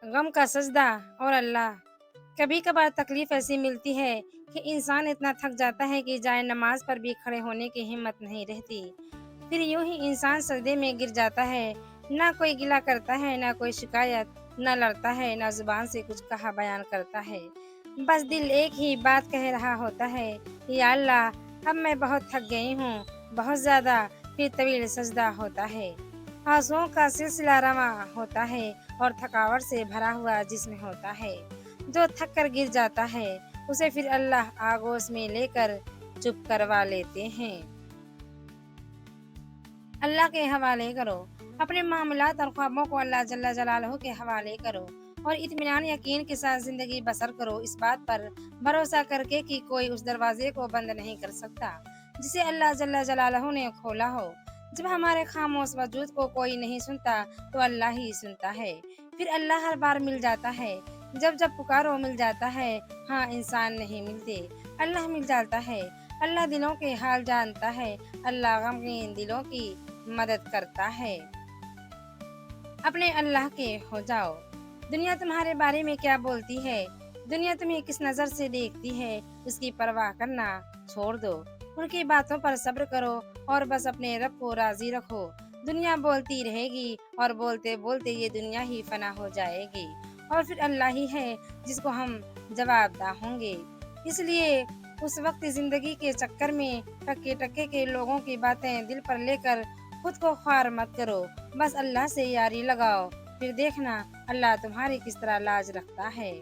غم کا سجدہ اور اللہ۔ کبھی کبھار تکلیف ایسی ملتی ہے کہ انسان اتنا تھک جاتا ہے کہ جائے نماز پر بھی کھڑے ہونے کی ہمت نہیں رہتی۔ پھر یوں ہی انسان سجدے میں گر جاتا ہے، نہ کوئی گلہ کرتا ہے، نہ کوئی شکایت، نہ لڑتا ہے، نہ زبان سے کچھ کہا بیان کرتا ہے۔ بس دل ایک ہی بات کہہ رہا ہوتا ہے، یا اللہ اب میں بہت تھک گئی ہوں، بہت زیادہ۔ پھر طویل سجدہ ہوتا ہے، آنسوؤں کا سلسلہ رواں ہوتا ہے اور تھکاوٹ سے بھرا ہوا جسم ہوتا ہے۔ جو تھک کر گر جاتا ہے اسے پھر اللہ آغوش میں لے کر چپ کروا لیتے ہیں۔ اللہ کے حوالے کرو، اپنے معاملات اور خوابوں کو اللہ جل جلالہ کے حوالے کرو اور اطمینان یقین کے ساتھ زندگی بسر کرو، اس بات پر بھروسہ کر کے کہ کوئی اس دروازے کو بند نہیں کر سکتا جسے اللہ جل جلالہ نے کھولا ہو۔ جب ہمارے خاموش وجود کو کوئی نہیں سنتا تو اللہ ہی سنتا ہے، پھر اللہ ہر بار مل جاتا ہے۔ جب جب پکارو مل جاتا ہے، ہاں انسان نہیں ملتے، اللہ مل جاتا ہے۔ اللہ دلوں کے حال جانتا ہے، اللہ غمگین دلوں کی مدد کرتا ہے۔ اپنے اللہ کے ہو جاؤ۔ دنیا تمہارے بارے میں کیا بولتی ہے، دنیا تمہیں کس نظر سے دیکھتی ہے، اس کی پرواہ کرنا چھوڑ دو۔ ان کی باتوں پر صبر کرو اور بس اپنے رب کو راضی رکھو۔ دنیا بولتی رہے گی اور بولتے بولتے یہ دنیا ہی فنا ہو جائے گی، اور پھر اللہ ہی ہے جس کو ہم جواب دہ ہوں گے۔ اس لیے اس وقت زندگی کے چکر میں ٹکے ٹکے کے لوگوں کی باتیں دل پر لے کر خود کو خوار مت کرو، بس اللہ سے یاری لگاؤ، پھر دیکھنا اللہ تمہاری کس طرح لاج رکھتا ہے۔